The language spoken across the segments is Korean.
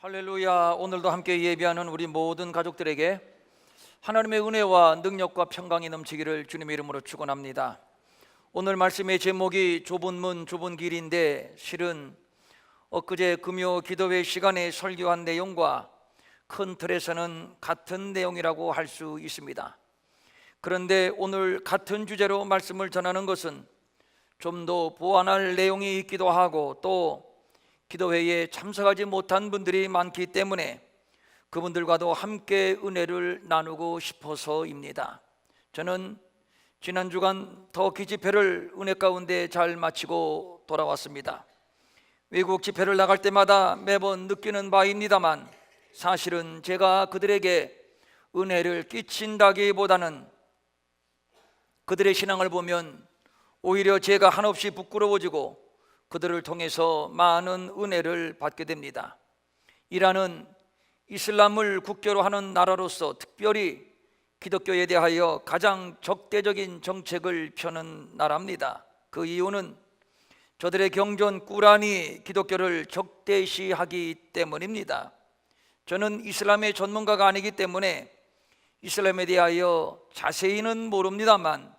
할렐루야. 오늘도 함께 예배하는 우리 모든 가족들에게 하나님의 은혜와 능력과 평강이 넘치기를 주님의 이름으로 축원합니다. 오늘 말씀의 제목이 좁은 문 좁은 길인데, 실은 엊그제 금요 기도회 시간에 설교한 내용과 큰 틀에서는 같은 내용이라고 할 수 있습니다. 그런데 오늘 같은 주제로 말씀을 전하는 것은 좀 더 보완할 내용이 있기도 하고, 또 기도회에 참석하지 못한 분들이 많기 때문에 그분들과도 함께 은혜를 나누고 싶어서입니다. 저는 지난 주간 터키 집회를 은혜 가운데 잘 마치고 돌아왔습니다. 외국 집회를 나갈 때마다 매번 느끼는 바입니다만, 사실은 제가 그들에게 은혜를 끼친다기보다는 그들의 신앙을 보면 오히려 제가 한없이 부끄러워지고 그들을 통해서 많은 은혜를 받게 됩니다. 이란은 이슬람을 국교로 하는 나라로서 특별히 기독교에 대하여 가장 적대적인 정책을 펴는 나라입니다. 그 이유는 저들의 경전 꾸란이 기독교를 적대시하기 때문입니다. 저는 이슬람의 전문가가 아니기 때문에 이슬람에 대하여 자세히는 모릅니다만,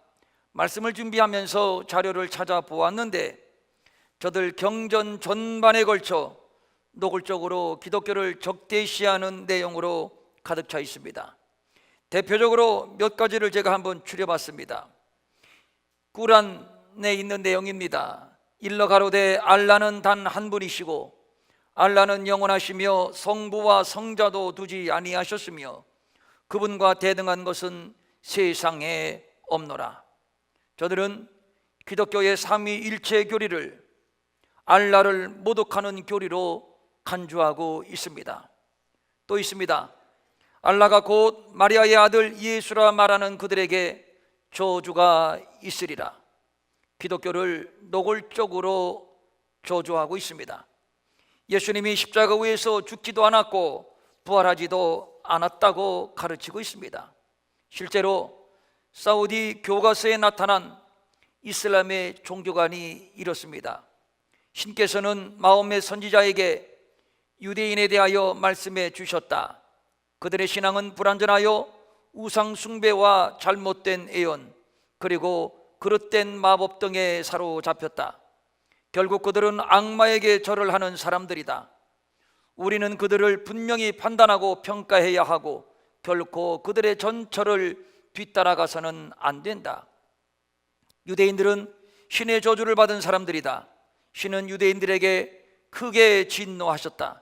말씀을 준비하면서 자료를 찾아보았는데 저들 경전 전반에 걸쳐 노골적으로 기독교를 적대시하는 내용으로 가득 차 있습니다. 대표적으로 몇 가지를 제가 한번 추려봤습니다. 꾸란에 있는 내용입니다. 일러 가로되 알라는 단 한 분이시고 알라는 영원하시며 성부와 성자도 두지 아니하셨으며 그분과 대등한 것은 세상에 없노라. 저들은 기독교의 삼위일체 교리를 알라를 모독하는 교리로 간주하고 있습니다. 또 있습니다. 알라가 곧 마리아의 아들 예수라 말하는 그들에게 저주가 있으리라. 기독교를 노골적으로 저주하고 있습니다. 예수님이 십자가 위에서 죽지도 않았고 부활하지도 않았다고 가르치고 있습니다. 실제로 사우디 교과서에 나타난 이슬람의 종교관이 이렇습니다. 신께서는 마호메 선지자에게 유대인에 대하여 말씀해 주셨다. 그들의 신앙은 불완전하여 우상 숭배와 잘못된 애연, 그리고 그릇된 마법 등에 사로잡혔다. 결국 그들은 악마에게 절을 하는 사람들이다. 우리는 그들을 분명히 판단하고 평가해야 하고 결코 그들의 전철을 뒤따라가서는 안 된다. 유대인들은 신의 저주를 받은 사람들이다. 신은 유대인들에게 크게 진노하셨다.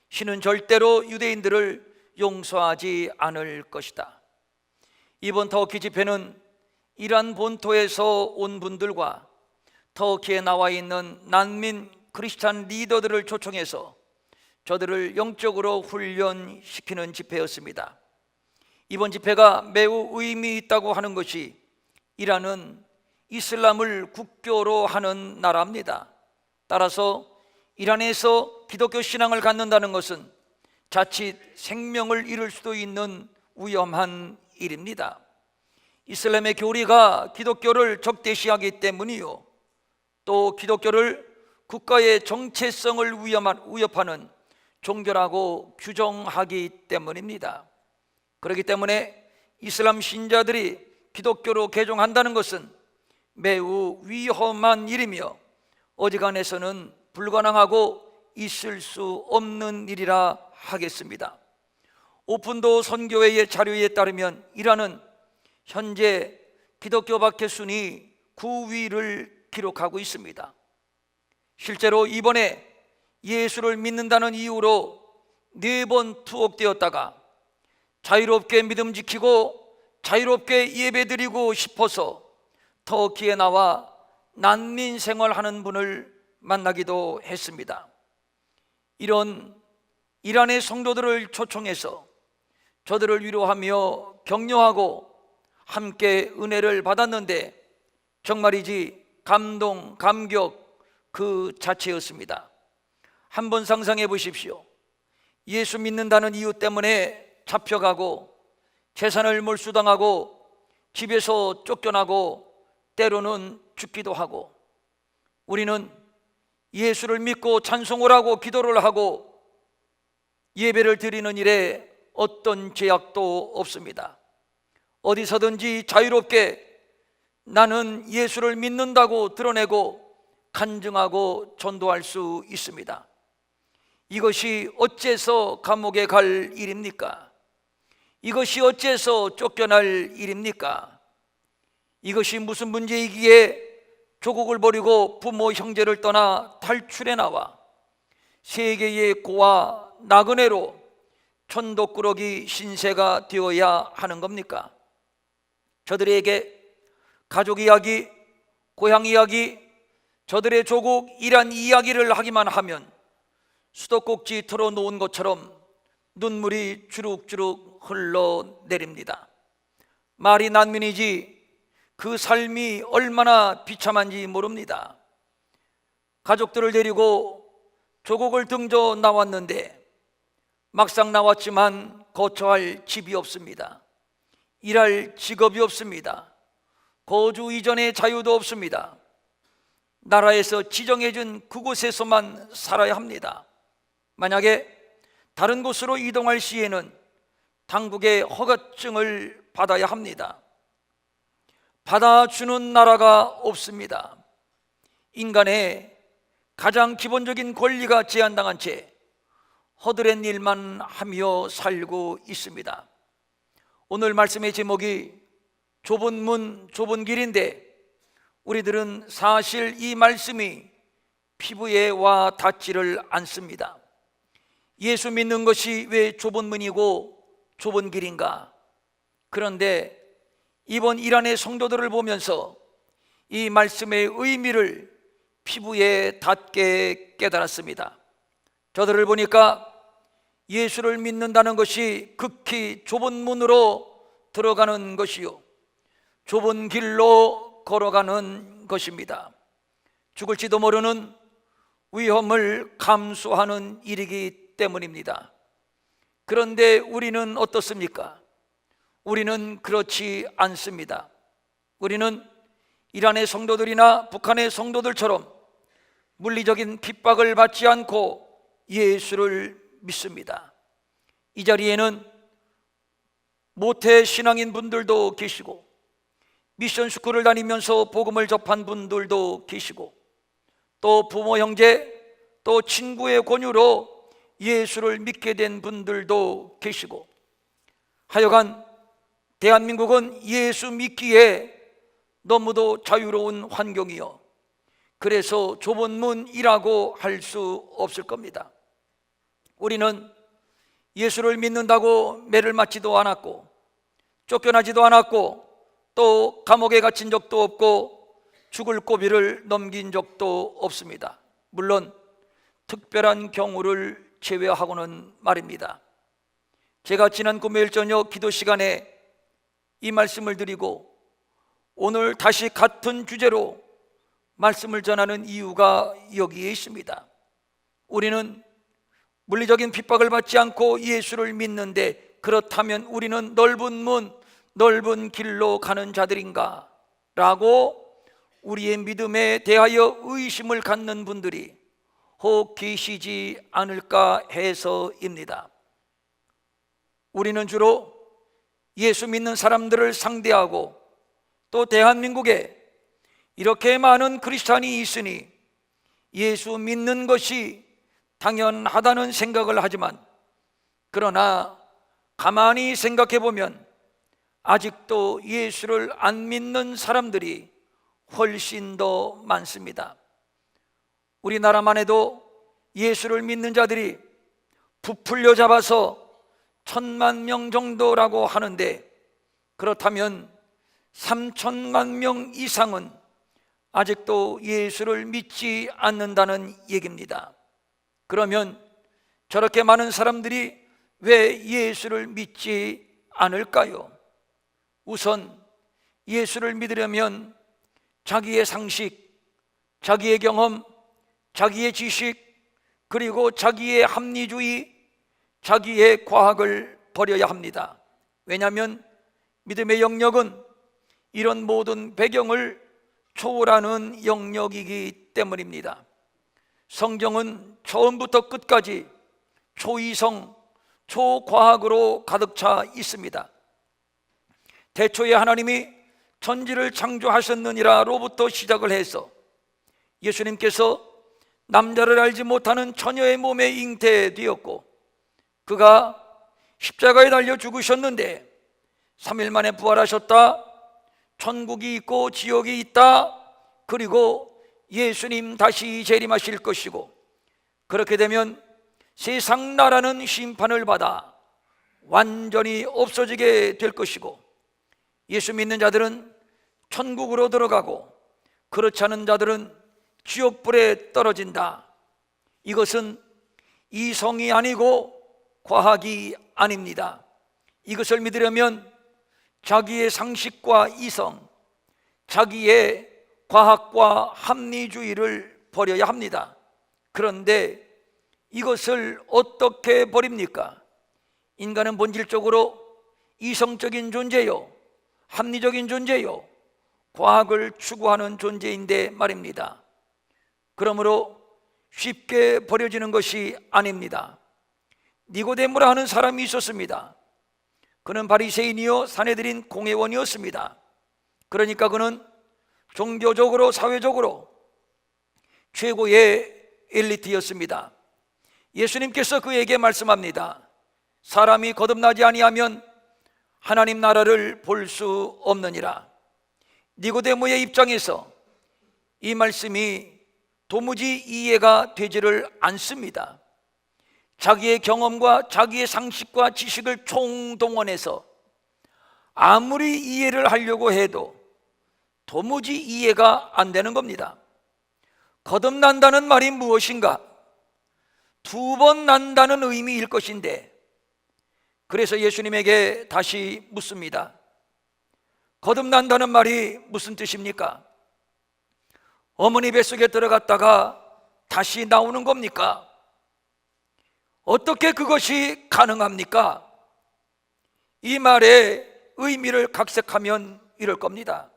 신은 절대로 유대인들을 용서하지 않을 것이다. 이번 터키 집회는 이란 본토에서 온 분들과 터키에 나와 있는 난민 크리스찬 리더들을 초청해서 저들을 영적으로 훈련시키는 집회였습니다. 이번 집회가 매우 의미 있다고 하는 것이, 이란은 이슬람을 국교로 하는 나라입니다. 따라서 이란에서 기독교 신앙을 갖는다는 것은 자칫 생명을 잃을 수도 있는 위험한 일입니다. 이슬람의 교리가 기독교를 적대시하기 때문이요, 또 기독교를 국가의 정체성을 위협하는 종교라고 규정하기 때문입니다. 그렇기 때문에 이슬람 신자들이 기독교로 개종한다는 것은 매우 위험한 일이며 어지간해서는 불가능하고 있을 수 없는 일이라 하겠습니다. 오픈도 선교회의 자료에 따르면 이란은 현재 기독교 박해 순위 9위를 기록하고 있습니다. 실제로 이번에 예수를 믿는다는 이유로 4번 투옥되었다가 자유롭게 믿음 지키고 자유롭게 예배드리고 싶어서 터키에 나와 난민 생활하는 분을 만나기도 했습니다. 이런 이란의 성도들을 초청해서 저들을 위로하며 격려하고 함께 은혜를 받았는데, 정말이지 감동, 감격 그 자체였습니다. 한번 상상해 보십시오. 예수 믿는다는 이유 때문에 잡혀가고 재산을 몰수당하고 집에서 쫓겨나고 때로는 죽기도 하고, 우리는 예수를 믿고 찬송을 하고 기도를 하고 예배를 드리는 일에 어떤 제약도 없습니다. 어디서든지 자유롭게 나는 예수를 믿는다고 드러내고 간증하고 전도할 수 있습니다. 이것이 어째서 감옥에 갈 일입니까? 이것이 어째서 쫓겨날 일입니까? 이것이 무슨 문제이기에 조국을 버리고 부모 형제를 떠나 탈출해 나와 세계의 고아 나그네로 천독꾸러기 신세가 되어야 하는 겁니까? 저들에게 가족 이야기, 고향 이야기, 저들의 조국이란 이야기를 하기만 하면 수도꼭지 털어놓은 것처럼 눈물이 주룩주룩 흘러내립니다. 말이 난민이지 그 삶이 얼마나 비참한지 모릅니다. 가족들을 데리고 조국을 등져 나왔는데 막상 나왔지만 거처할 집이 없습니다. 일할 직업이 없습니다. 거주 이전의 자유도 없습니다. 나라에서 지정해준 그곳에서만 살아야 합니다. 만약에 다른 곳으로 이동할 시에는 당국의 허가증을 받아야 합니다. 받아주는 나라가 없습니다. 인간의 가장 기본적인 권리가 제한당한 채 허드렛 일만 하며 살고 있습니다. 오늘 말씀의 제목이 좁은 문 좁은 길인데 우리들은 사실 이 말씀이 피부에 와 닿지를 않습니다. 예수 믿는 것이 왜 좁은 문이고 좁은 길인가? 그런데 이번 이란의 성도들을 보면서 이 말씀의 의미를 피부에 닿게 깨달았습니다. 저들을 보니까 예수를 믿는다는 것이 극히 좁은 문으로 들어가는 것이요, 좁은 길로 걸어가는 것입니다. 죽을지도 모르는 위험을 감수하는 일이기 때문입니다. 그런데 우리는 어떻습니까? 우리는 그렇지 않습니다. 우리는 이란의 성도들이나 북한의 성도들처럼 물리적인 핍박을 받지 않고 예수를 믿습니다. 이 자리에는 모태 신앙인 분들도 계시고 미션 스쿨을 다니면서 복음을 접한 분들도 계시고 또 부모 형제 또 친구의 권유로 예수를 믿게 된 분들도 계시고 하여간 대한민국은 예수 믿기에 너무도 자유로운 환경이요, 그래서 좁은 문이라고 할 수 없을 겁니다. 우리는 예수를 믿는다고 매를 맞지도 않았고 쫓겨나지도 않았고 또 감옥에 갇힌 적도 없고 죽을 고비를 넘긴 적도 없습니다. 물론 특별한 경우를 제외하고는 말입니다. 제가 지난 금요일 저녁 기도 시간에 이 말씀을 드리고 오늘 다시 같은 주제로 말씀을 전하는 이유가 여기에 있습니다. 우리는 물리적인 핍박을 받지 않고 예수를 믿는데 그렇다면 우리는 넓은 문, 넓은 길로 가는 자들인가? 라고 우리의 믿음에 대하여 의심을 갖는 분들이 혹 계시지 않을까 해서입니다. 우리는 주로 예수 믿는 사람들을 상대하고 또 대한민국에 이렇게 많은 크리스찬이 있으니 예수 믿는 것이 당연하다는 생각을 하지만 그러나 가만히 생각해 보면 아직도 예수를 안 믿는 사람들이 훨씬 더 많습니다. 우리나라만 해도 예수를 믿는 자들이 부풀려 잡아서 1,000만 명 정도라고 하는데 그렇다면 3,000만 명 이상은 아직도 예수를 믿지 않는다는 얘기입니다. 그러면 저렇게 많은 사람들이 왜 예수를 믿지 않을까요? 우선 예수를 믿으려면 자기의 상식, 자기의 경험, 자기의 지식, 그리고 자기의 합리주의, 자기의 과학을 버려야 합니다. 왜냐하면 믿음의 영역은 이런 모든 배경을 초월하는 영역이기 때문입니다. 성경은 처음부터 끝까지 초이성, 초과학으로 가득 차 있습니다. 태초에 하나님이 천지를 창조하셨느니라로부터 시작을 해서 예수님께서 남자를 알지 못하는 처녀의 몸에 잉태되었고, 그가 십자가에 달려 죽으셨는데 3일 만에 부활하셨다. 천국이 있고 지옥이 있다. 그리고 예수님 다시 재림하실 것이고, 그렇게 되면 세상 나라는 심판을 받아 완전히 없어지게 될 것이고, 예수 믿는 자들은 천국으로 들어가고 그렇지 않은 자들은 지옥불에 떨어진다. 이것은 이성이 아니고 과학이 아닙니다. 이것을 믿으려면 자기의 상식과 이성, 자기의 과학과 합리주의를 버려야 합니다. 그런데 이것을 어떻게 버립니까? 인간은 본질적으로 이성적인 존재요, 합리적인 존재요, 과학을 추구하는 존재인데 말입니다. 그러므로 쉽게 버려지는 것이 아닙니다. 니고데모라 하는 사람이 있었습니다. 그는 바리새인이요 산헤드린 공회원이었습니다. 그러니까 그는 종교적으로 사회적으로 최고의 엘리트였습니다. 예수님께서 그에게 말씀합니다. 사람이 거듭나지 아니하면 하나님 나라를 볼 수 없느니라. 니고데모의 입장에서 이 말씀이 도무지 이해가 되지를 않습니다. 자기의 경험과 자기의 상식과 지식을 총동원해서 아무리 이해를 하려고 해도 도무지 이해가 안 되는 겁니다. 거듭난다는 말이 무엇인가? 2번 난다는 의미일 것인데, 그래서 예수님에게 다시 묻습니다. 거듭난다는 말이 무슨 뜻입니까? 어머니 뱃속에 들어갔다가 다시 나오는 겁니까? 어떻게 그것이 가능합니까? 이 말의 의미를 각색하면 이럴 겁니다.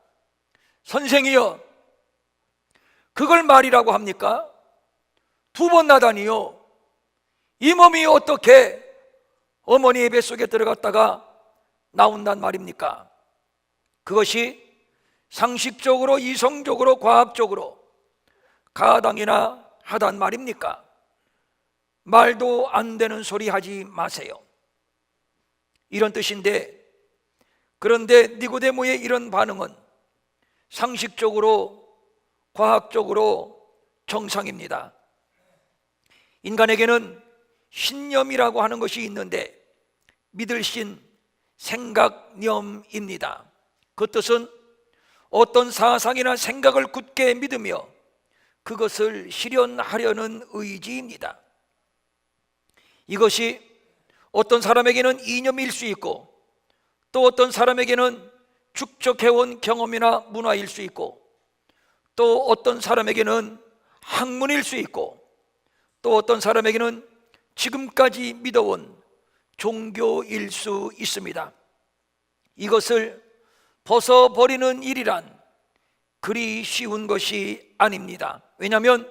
선생이여, 그걸 말이라고 합니까? 2번 나다니요, 이 몸이 어떻게 어머니의 뱃속에 들어갔다가 나온단 말입니까? 그것이 상식적으로, 이성적으로, 과학적으로 가당이나 하단 말입니까? 말도 안 되는 소리 하지 마세요. 이런 뜻인데, 그런데 니고데모의 이런 반응은 상식적으로, 과학적으로 정상입니다. 인간에게는 신념이라고 하는 것이 있는데, 믿을 신, 생각념입니다. 그 뜻은 어떤 사상이나 생각을 굳게 믿으며 그것을 실현하려는 의지입니다. 이것이 어떤 사람에게는 이념일 수 있고, 또 어떤 사람에게는 축적해온 경험이나 문화일 수 있고, 또 어떤 사람에게는 학문일 수 있고, 또 어떤 사람에게는 지금까지 믿어온 종교일 수 있습니다. 이것을 벗어버리는 일이란 그리 쉬운 것이 아닙니다. 왜냐하면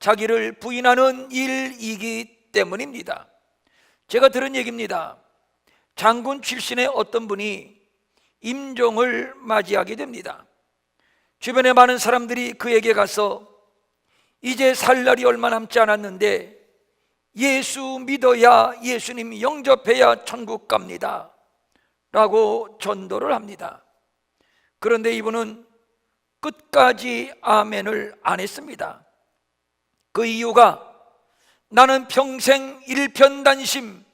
자기를 부인하는 일이기 때문입니다. 제가 들은 얘기입니다. 장군 출신의 어떤 분이 임종을 맞이하게 됩니다. 주변에 많은 사람들이 그에게 가서 이제 살 날이 얼마 남지 않았는데 예수 믿어야, 예수님 영접해야 천국 갑니다 라고 전도를 합니다. 그런데 이분은 끝까지 아멘을 안 했습니다. 그 이유가, 나는 평생 일편단심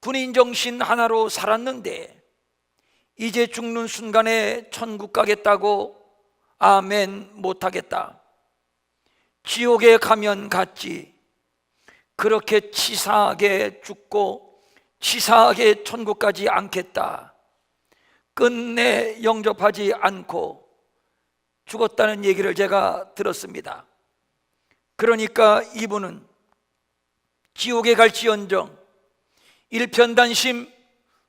군인정신 하나로 살았는데 이제 죽는 순간에 천국 가겠다고 아멘 못하겠다. 지옥에 가면 갔지, 그렇게 치사하게 죽고 치사하게 천국 가지 않겠다. 끝내 영접하지 않고 죽었다는 얘기를 제가 들었습니다. 그러니까 이분은 지옥에 갈지언정 일편단심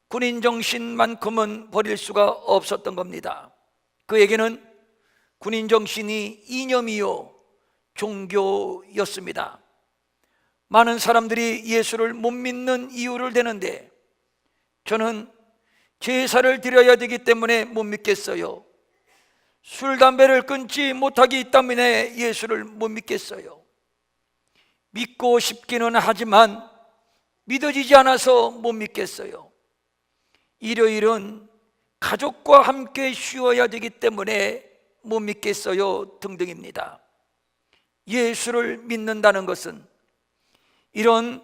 군인정신만큼은 버릴 수가 없었던 겁니다. 그에게는 군인정신이 이념이요 종교였습니다. 많은 사람들이 예수를 못 믿는 이유를 대는데 저는 제사를 드려야 되기 때문에 못 믿겠어요. 술, 담배를 끊지 못하기 때문에 예수를 못 믿겠어요. 믿고 싶기는 하지만 믿어지지 않아서 못 믿겠어요. 일요일은 가족과 함께 쉬어야 되기 때문에 못 믿겠어요 등등입니다. 예수를 믿는다는 것은 이런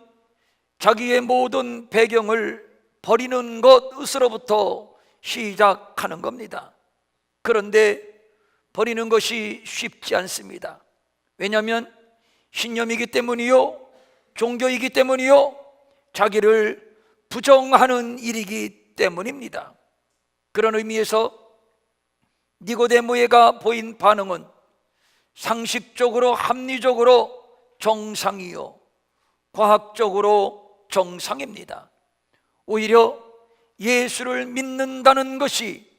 자기의 모든 배경을 버리는 것으로부터 시작하는 겁니다. 그런데 버리는 것이 쉽지 않습니다. 왜냐하면 신념이기 때문이요, 종교이기 때문이요, 자기를 부정하는 일이기 때문입니다. 그런 의미에서 니고데모에게 보인 반응은 상식적으로 합리적으로 정상이요, 과학적으로 정상입니다. 오히려 예수를 믿는다는 것이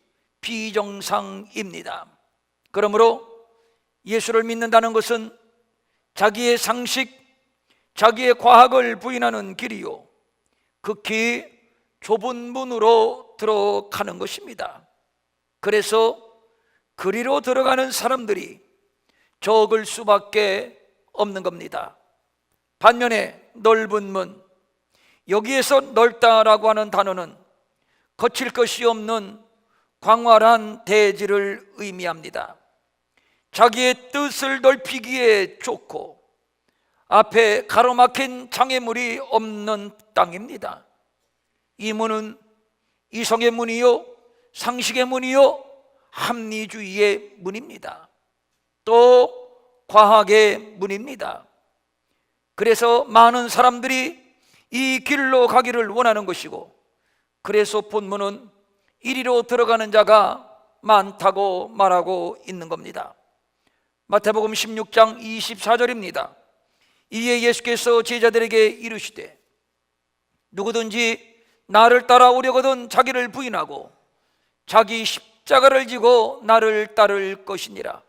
비정상입니다. 그러므로 예수를 믿는다는 것은 자기의 상식, 자기의 과학을 부인하는 길이요, 극히 좁은 문으로 들어가는 것입니다. 그래서 그리로 들어가는 사람들이 적을 수밖에 없는 겁니다. 반면에 넓은 문, 여기에서 넓다라고 하는 단어는 거칠 것이 없는 광활한 대지를 의미합니다. 자기의 뜻을 넓히기에 좋고 앞에 가로막힌 장애물이 없는 땅입니다. 이 문은 이성의 문이요, 상식의 문이요, 합리주의의 문입니다. 또 과학의 문입니다. 그래서 많은 사람들이 이 길로 가기를 원하는 것이고, 그래서 본문은 이리로 들어가는 자가 많다고 말하고 있는 겁니다. 마태복음 16장 24절입니다. 이에 예수께서 제자들에게 이르시되 누구든지 나를 따라오려거든 자기를 부인하고 자기 십자가를 지고 나를 따를 것이니라.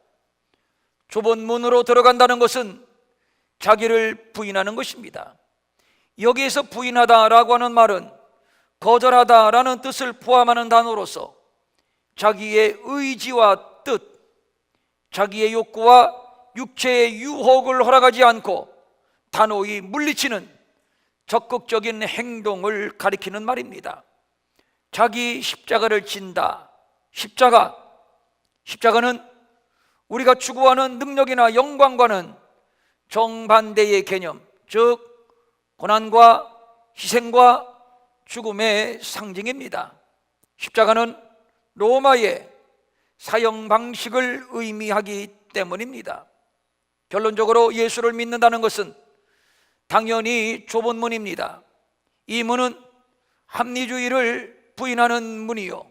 좁은 문으로 들어간다는 것은 자기를 부인하는 것입니다. 여기에서 부인하다라고 하는 말은 거절하다라는 뜻을 포함하는 단어로서 자기의 의지와 뜻, 자기의 욕구와 육체의 유혹을 허락하지 않고 단호히 물리치는 적극적인 행동을 가리키는 말입니다. 자기 십자가를 진다. 십자가는 우리가 추구하는 능력이나 영광과는 정반대의 개념, 즉 고난과 희생과 죽음의 상징입니다. 십자가는 로마의 사형 방식을 의미하기 때문입니다. 결론적으로 예수를 믿는다는 것은 당연히 좁은 문입니다. 이 문은 합리주의를 부인하는 문이요,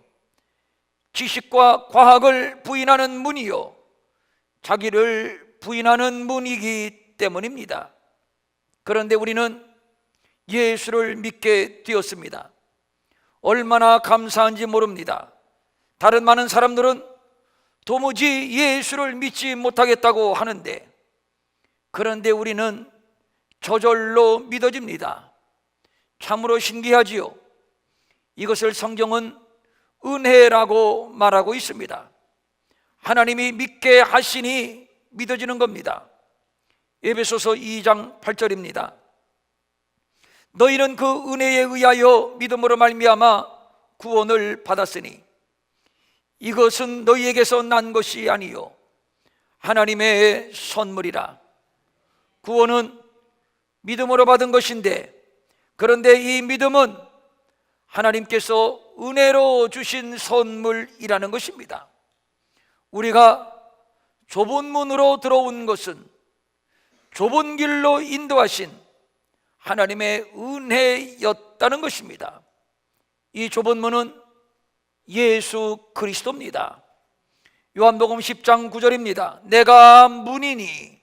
지식과 과학을 부인하는 문이요, 자기를 부인하는 문이기 때문입니다. 그런데 우리는 예수를 믿게 되었습니다. 얼마나 감사한지 모릅니다. 다른 많은 사람들은 도무지 예수를 믿지 못하겠다고 하는데, 그런데 우리는 저절로 믿어집니다. 참으로 신기하지요. 이것을 성경은 은혜라고 말하고 있습니다. 하나님이 믿게 하시니 믿어지는 겁니다. 에베소서 2장 8절입니다. 너희는 그 은혜에 의하여 믿음으로 말미암아 구원을 받았으니 이것은 너희에게서 난 것이 아니요 하나님의 선물이라. 구원은 믿음으로 받은 것인데, 그런데 이 믿음은 하나님께서 은혜로 주신 선물이라는 것입니다. 우리가 좁은 문으로 들어온 것은 좁은 길로 인도하신 하나님의 은혜였다는 것입니다. 이 좁은 문은 예수 그리스도입니다. 요한복음 10장 9절입니다. 내가 문이니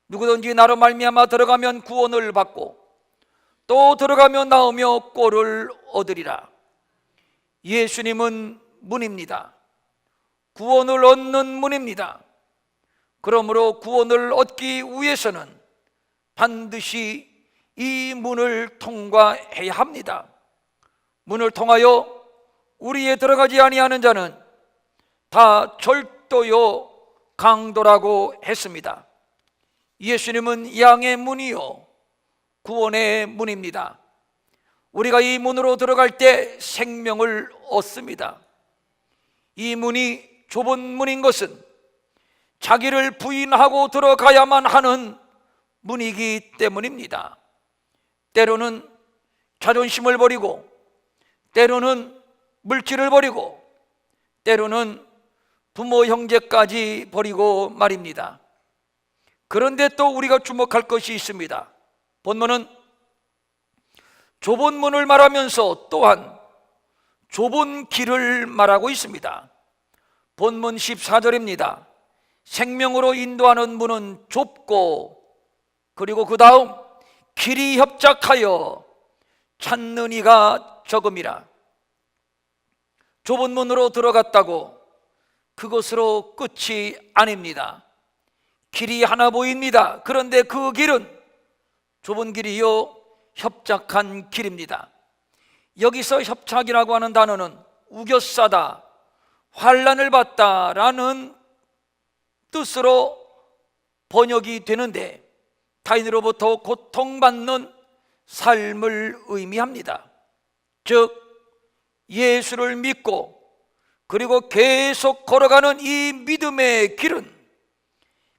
누구든지 나로 말미암아 들어가면 구원을 받고 또 들어가며 나오며 꼴을 얻으리라. 예수님은 문입니다. 구원을 얻는 문입니다. 그러므로 구원을 얻기 위해서는 반드시 이 문을 통과해야 합니다. 문을 통하여 우리에 들어가지 아니하는 자는 다 절도요 강도라고 했습니다. 예수님은 양의 문이요 구원의 문입니다. 우리가 이 문으로 들어갈 때 생명을 얻습니다. 이 문이 좁은 문인 것은 자기를 부인하고 들어가야만 하는 문이기 때문입니다. 때로는 자존심을 버리고, 때로는 물질을 버리고, 때로는 부모 형제까지 버리고 말입니다. 그런데 또 우리가 주목할 것이 있습니다. 본문은 좁은 문을 말하면서 또한 좁은 길을 말하고 있습니다. 본문 14절입니다. 생명으로 인도하는 문은 좁고, 그리고 그 다음 길이 협착하여 찾는 이가 적음이라. 좁은 문으로 들어갔다고 그것으로 끝이 아닙니다. 길이 하나 보입니다. 그런데 그 길은 좁은 길이요 협착한 길입니다. 여기서 협착이라고 하는 단어는 우겨싸다, 환난을 받다라는 뜻으로 번역이 되는데, 타인으로부터 고통받는 삶을 의미합니다. 즉 예수를 믿고 그리고 계속 걸어가는 이 믿음의 길은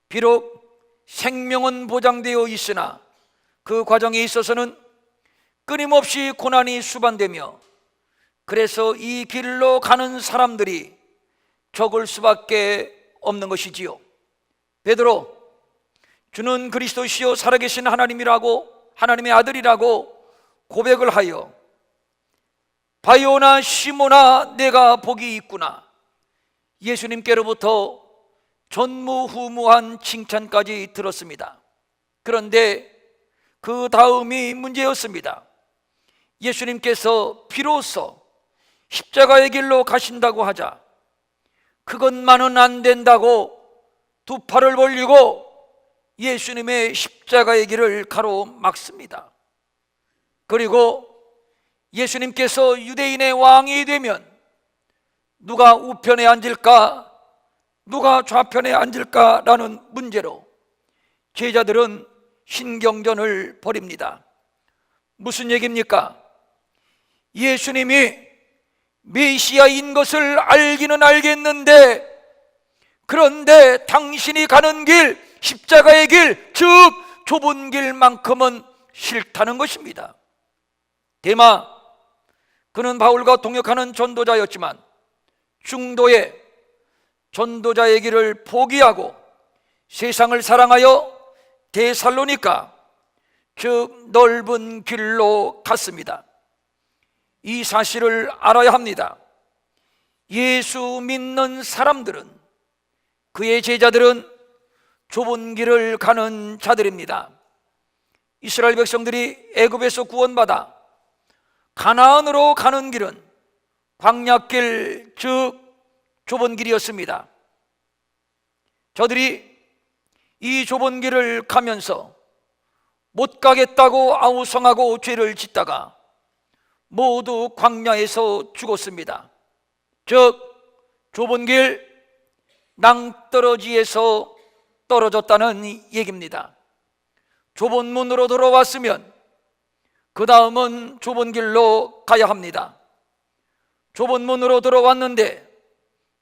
비록 생명은 보장되어 있으나 그 과정에 있어서는 끊임없이 고난이 수반되며, 그래서 이 길로 가는 사람들이 적을 수밖에 없는 것이지요. 베드로, 주는 그리스도시요 살아계신 하나님이라고, 하나님의 아들이라고 고백을 하여 바요나 시모나 내가 복이 있구나, 예수님께로부터 전무후무한 칭찬까지 들었습니다. 그런데 그 다음이 문제였습니다. 예수님께서 비로소 십자가의 길로 가신다고 하자 그것만은 안 된다고 두 팔을 벌리고 예수님의 십자가의 길을 가로막습니다. 그리고 예수님께서 유대인의 왕이 되면 누가 우편에 앉을까, 누가 좌편에 앉을까라는 문제로 제자들은 신경전을 벌입니다. 무슨 얘기입니까? 예수님이 메시아인 것을 알기는 알겠는데, 그런데 당신이 가는 길, 십자가의 길, 즉 좁은 길만큼은 싫다는 것입니다. 데마, 그는 바울과 동역하는 전도자였지만 중도에 전도자의 길을 포기하고 세상을 사랑하여 데살로니가, 즉 넓은 길로 갔습니다. 이 사실을 알아야 합니다. 예수 믿는 사람들은, 그의 제자들은 좁은 길을 가는 자들입니다. 이스라엘 백성들이 애굽에서 구원받아 가나안으로 가는 길은 광야길, 즉 좁은 길이었습니다. 저들이 이 좁은 길을 가면서 못 가겠다고 아우성하고 죄를 짓다가 모두 광야에서 죽었습니다. 즉 좁은 길, 낭떠러지에서 떨어졌다는 얘기입니다. 좁은 문으로 들어왔으면 그 다음은 좁은 길로 가야 합니다. 좁은 문으로 들어왔는데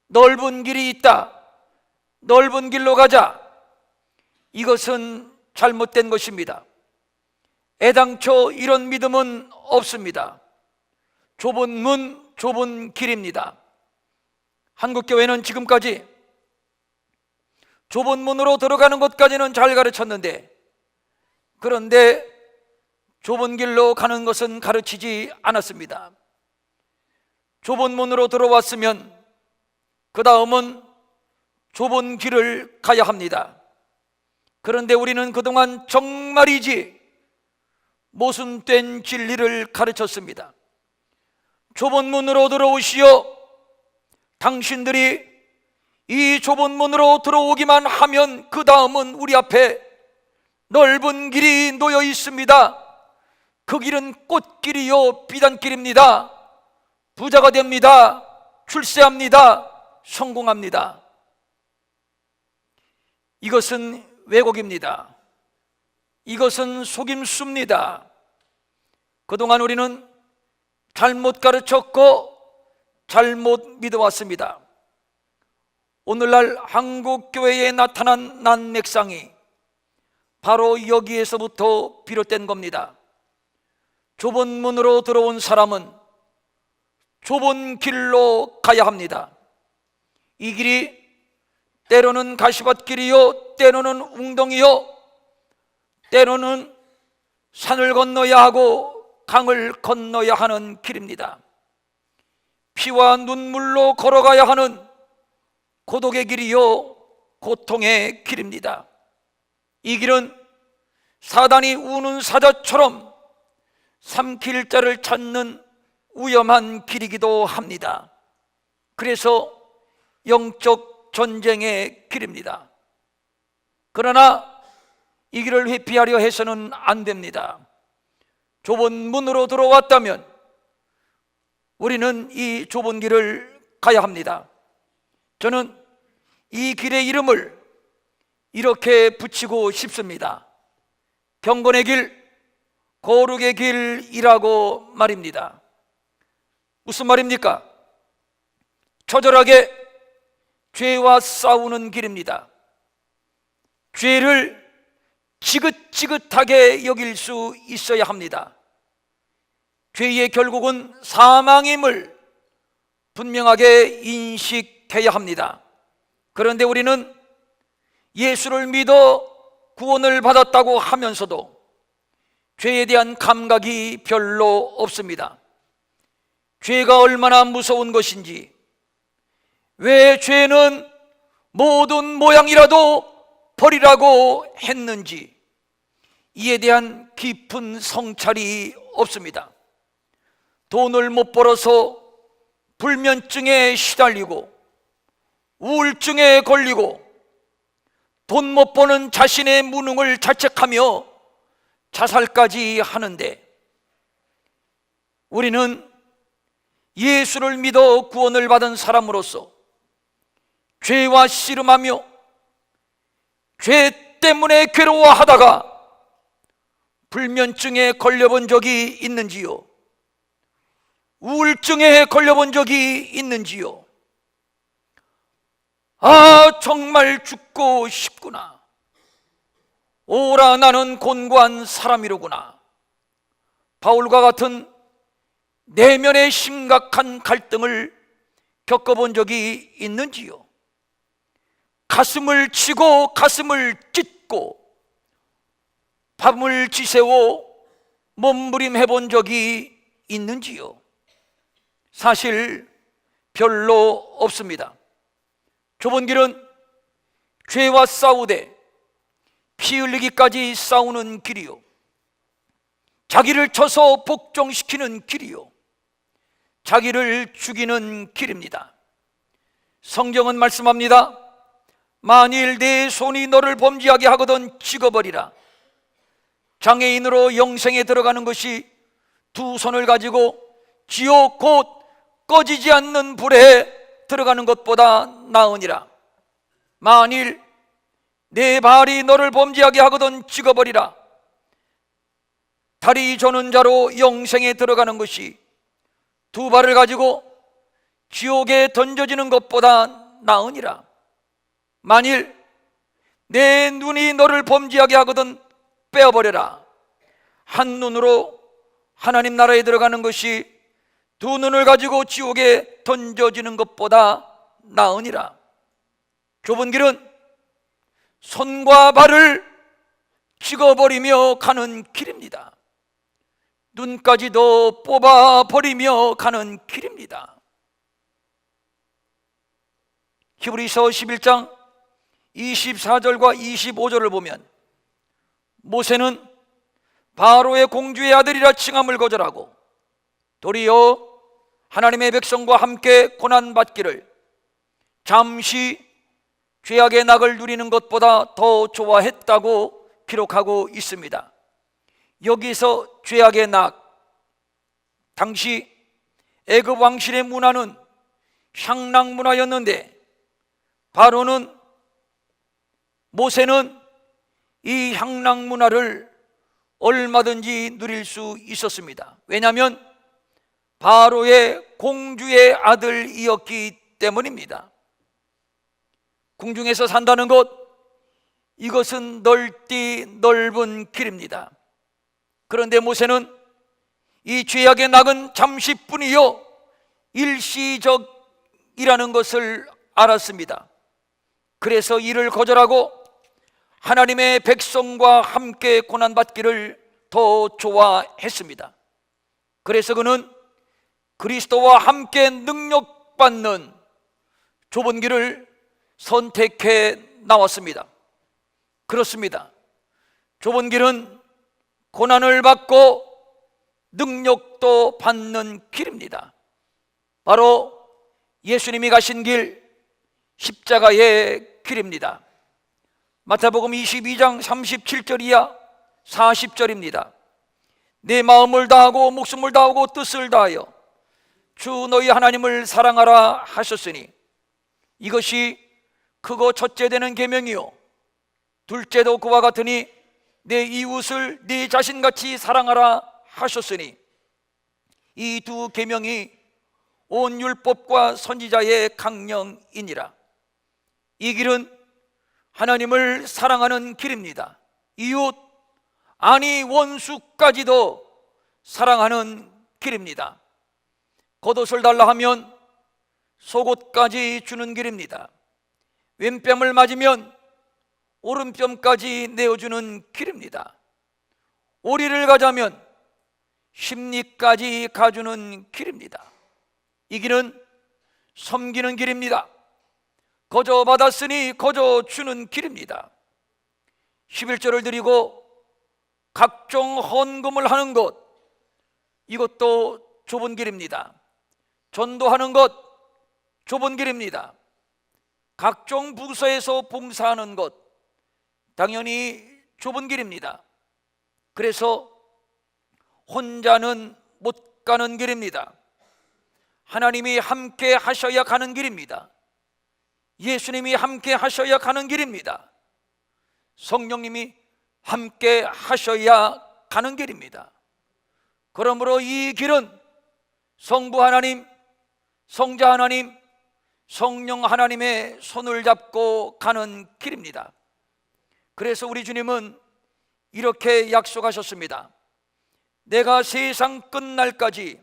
넓은 길이 있다, 넓은 길로 가자, 이것은 잘못된 것입니다. 애당초 이런 믿음은 없습니다. 좁은 문, 좁은 길입니다. 한국교회는 지금까지 좁은 문으로 들어가는 것까지는 잘 가르쳤는데, 그런데 좁은 길로 가는 것은 가르치지 않았습니다. 좁은 문으로 들어왔으면 그 다음은 좁은 길을 가야 합니다. 그런데 우리는 그동안 정말이지 모순된 진리를 가르쳤습니다. 좁은 문으로 들어오시오, 당신들이 이 좁은 문으로 들어오기만 하면 그 다음은 우리 앞에 넓은 길이 놓여 있습니다. 그 길은 꽃길이요 비단길입니다. 부자가 됩니다. 출세합니다. 성공합니다. 이것은 왜곡입니다. 이것은 속임수입니다. 그동안 우리는 잘못 가르쳤고 잘못 믿어왔습니다. 오늘날 한국교회에 나타난 난맥상이 바로 여기에서부터 비롯된 겁니다. 좁은 문으로 들어온 사람은 좁은 길로 가야 합니다. 이 길이 때로는 가시밭길이요, 때로는 웅덩이요, 때로는 산을 건너야 하고 강을 건너야 하는 길입니다. 피와 눈물로 걸어가야 하는 고독의 길이요, 고통의 길입니다. 이 길은 사단이 우는 사자처럼 삼킬 자를 찾는 위험한 길이기도 합니다. 그래서 영적 전쟁의 길입니다. 그러나 이 길을 회피하려 해서는 안 됩니다. 좁은 문으로 들어왔다면 우리는 이 좁은 길을 가야 합니다. 저는 이 길의 이름을 이렇게 붙이고 싶습니다. 경건의 길, 거룩의 길이라고 말입니다. 무슨 말입니까? 처절하게 죄와 싸우는 길입니다. 죄를 지긋지긋하게 여길 수 있어야 합니다. 죄의 결국은 사망임을 분명하게 인식해야 합니다. 그런데 우리는 예수를 믿어 구원을 받았다고 하면서도 죄에 대한 감각이 별로 없습니다. 죄가 얼마나 무서운 것인지, 왜 죄는 모든 모양이라도 버리라고 했는지 이에 대한 깊은 성찰이 없습니다. 돈을 못 벌어서 불면증에 시달리고 우울증에 걸리고 돈 못 버는 자신의 무능을 자책하며 자살까지 하는데, 우리는 예수를 믿어 구원을 받은 사람으로서 죄와 씨름하며 죄 때문에 괴로워하다가 불면증에 걸려본 적이 있는지요? 우울증에 걸려본 적이 있는지요? 아, 정말 죽고 싶구나. 오라, 나는 곤고한 사람이로구나. 바울과 같은 내면의 심각한 갈등을 겪어본 적이 있는지요? 가슴을 치고 가슴을 찢고 밤을 지새워 몸부림해 본 적이 있는지요? 사실 별로 없습니다. 좁은 길은 죄와 싸우되 피 흘리기까지 싸우는 길이요, 자기를 쳐서 복종시키는 길이요, 자기를 죽이는 길입니다. 성경은 말씀합니다. 만일 내 손이 너를 범죄하게 하거든 찍어버리라. 장애인으로 영생에 들어가는 것이 두 손을 가지고 지옥 곧 꺼지지 않는 불에 들어가는 것보다 나으니라. 만일 내 발이 너를 범죄하게 하거든 찍어버리라. 다리 저는 자로 영생에 들어가는 것이 두 발을 가지고 지옥에 던져지는 것보다 나으니라. 만일 내 눈이 너를 범죄하게 하거든 빼어버려라. 한 눈으로 하나님 나라에 들어가는 것이 두 눈을 가지고 지옥에 던져지는 것보다 나으니라. 좁은 길은 손과 발을 찍어버리며 가는 길입니다. 눈까지도 뽑아버리며 가는 길입니다. 히브리서 11장 24절과 25절을 보면 모세는 바로의 공주의 아들이라 칭함을 거절하고 도리어 하나님의 백성과 함께 고난받기를 잠시 죄악의 낙을 누리는 것보다 더 좋아했다고 기록하고 있습니다. 여기서 죄악의 낙, 당시 애굽 왕실의 문화는 향락 문화였는데 모세는 이 향락 문화를 얼마든지 누릴 수 있었습니다. 왜냐하면 바로의 공주의 아들이었기 때문입니다. 궁중에서 산다는 것, 이것은 넓은 길입니다. 그런데 모세는 이 죄악의 낙은 잠시뿐이요 일시적이라는 것을 알았습니다. 그래서 이를 거절하고 하나님의 백성과 함께 고난받기를 더 좋아했습니다. 그래서 그는 그리스도와 함께 능력받는 좁은 길을 선택해 나왔습니다. 그렇습니다. 좁은 길은 고난을 받고 능력도 받는 길입니다. 바로 예수님이 가신 길, 십자가의 길입니다. 마태복음 22장 37절 이하 40절입니다. 내 마음을 다하고 목숨을 다하고 뜻을 다하여 주 너희 하나님을 사랑하라 하셨으니 이것이 크고 첫째 되는 계명이요 둘째도 그와 같으니 내 이웃을 네 자신같이 사랑하라 하셨으니 이 두 계명이 온 율법과 선지자의 강령이니라. 이 길은 하나님을 사랑하는 길입니다. 이웃, 아니 원수까지도 사랑하는 길입니다. 겉옷을 달라 하면 속옷까지 주는 길입니다. 왼뺨을 맞으면 오른뺨까지 내어주는 길입니다. 오리를 가자면 심리까지 가주는 길입니다. 이 길은 섬기는 길입니다. 거저 받았으니 거저 주는 길입니다. 11조를 드리고 각종 헌금을 하는 것, 이것도 좁은 길입니다. 전도하는 것, 좁은 길입니다. 각종 부서에서 봉사하는 것, 당연히 좁은 길입니다. 그래서 혼자는 못 가는 길입니다. 하나님이 함께 하셔야 가는 길입니다. 예수님이 함께 하셔야 가는 길입니다. 성령님이 함께 하셔야 가는 길입니다. 그러므로 이 길은 성부 하나님, 성자 하나님, 성령 하나님의 손을 잡고 가는 길입니다. 그래서 우리 주님은 이렇게 약속하셨습니다. 내가 세상 끝날까지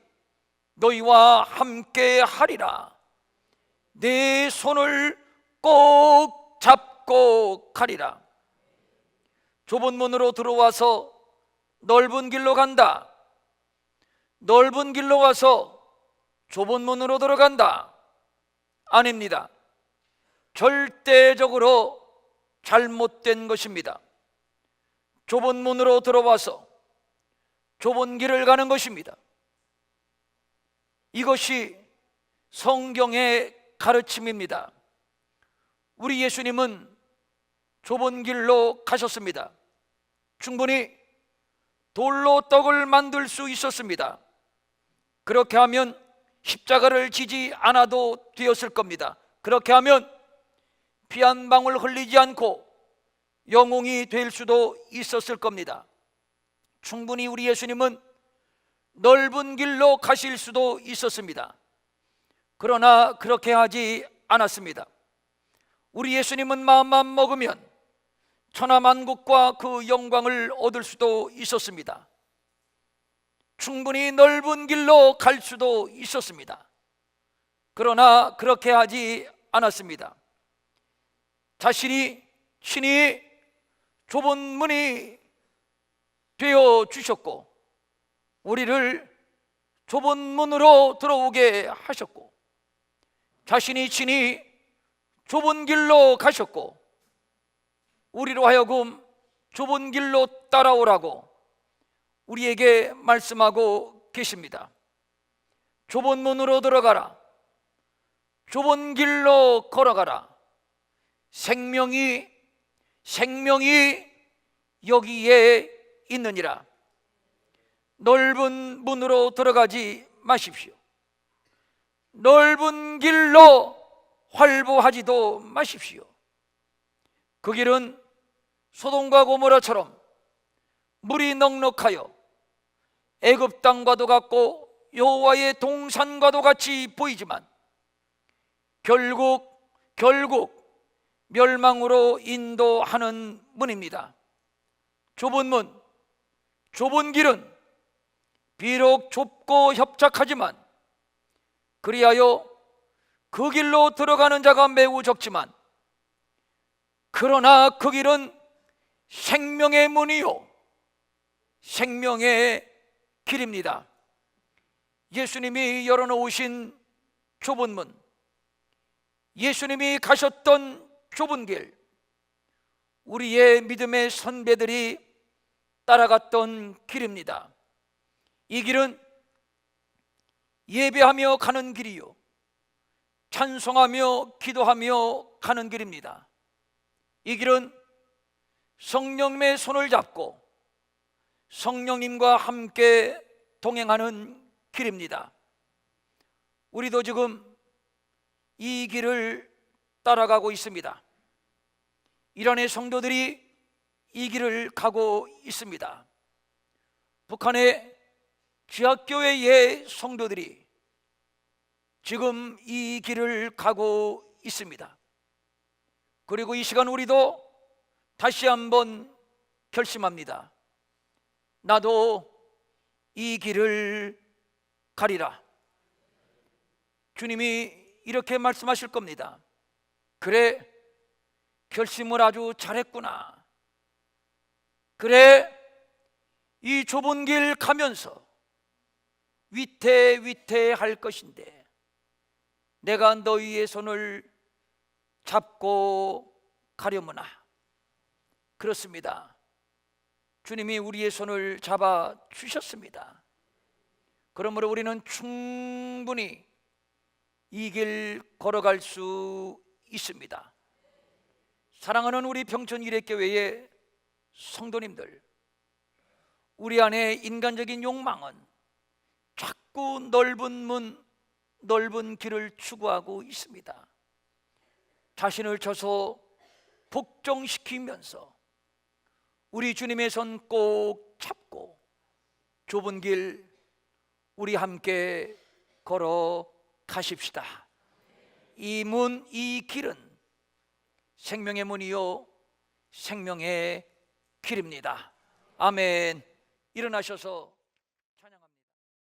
너희와 함께 하리라. 내 손을 꼭 잡고 가리라. 좁은 문으로 들어와서 넓은 길로 간다. 넓은 길로 와서 좁은 문으로 들어간다. 아닙니다. 절대적으로 잘못된 것입니다. 좁은 문으로 들어와서 좁은 길을 가는 것입니다. 이것이 성경의 가르침입니다. 우리 예수님은 좁은 길로 가셨습니다. 충분히 돌로 떡을 만들 수 있었습니다. 그렇게 하면 십자가를 지지 않아도 되었을 겁니다. 그렇게 하면 피 한 방울 흘리지 않고 영웅이 될 수도 있었을 겁니다. 충분히 우리 예수님은 넓은 길로 가실 수도 있었습니다. 그러나 그렇게 하지 않았습니다. 우리 예수님은 마음만 먹으면 천하만국과 그 영광을 얻을 수도 있었습니다. 충분히 넓은 길로 갈 수도 있었습니다. 그러나 그렇게 하지 않았습니다. 자신이 친히 좁은 문이 되어 주셨고 우리를 좁은 문으로 들어오게 하셨고 자신이 친히 좁은 길로 가셨고 우리로 하여금 좁은 길로 따라오라고 우리에게 말씀하고 계십니다. 좁은 문으로 들어가라. 좁은 길로 걸어가라. 생명이 여기에 있느니라. 넓은 문으로 들어가지 마십시오. 넓은 길로 활보하지도 마십시오. 그 길은 소돔과 고모라처럼 물이 넉넉하여 애굽 땅과도 같고 여호와의 동산과도 같이 보이지만 결국 멸망으로 인도하는 문입니다. 좁은 문, 좁은 길은 비록 좁고 협착하지만 그리하여 그 길로 들어가는 자가 매우 적지만 그러나 그 길은 생명의 문이요 생명의 길입니다. 예수님이 열어놓으신 좁은 문, 예수님이 가셨던 좁은 길, 우리의 믿음의 선배들이 따라갔던 길입니다. 이 길은 예배하며 가는 길이요 찬송하며 기도하며 가는 길입니다. 이 길은 성령님의 손을 잡고 성령님과 함께 동행하는 길입니다. 우리도 지금 이 길을 따라가고 있습니다. 이란의 성도들이 이 길을 가고 있습니다. 북한의 지하교회의 성도들이 지금 이 길을 가고 있습니다. 그리고 이 시간 우리도 다시 한번 결심합니다. 나도 이 길을 가리라. 주님이 이렇게 말씀하실 겁니다. 그래, 결심을 아주 잘했구나. 그래, 이 좁은 길 가면서 위태할 것인데 내가 너희의 손을 잡고 가려무나. 그렇습니다. 주님이 우리의 손을 잡아 주셨습니다. 그러므로 우리는 충분히 이 길 걸어갈 수 있습니다. 사랑하는 우리 평촌 일회교회의 성도님들, 우리 안에 인간적인 욕망은 자꾸 넓은 문, 넓은 길을 추구하고 있습니다. 자신을 쳐서 복종시키면서 우리 주님의 손 꼭 잡고 좁은 길 우리 함께 걸어 가십시다. 이 문, 이 길은 생명의 문이요 생명의 길입니다. 아멘. 일어나셔서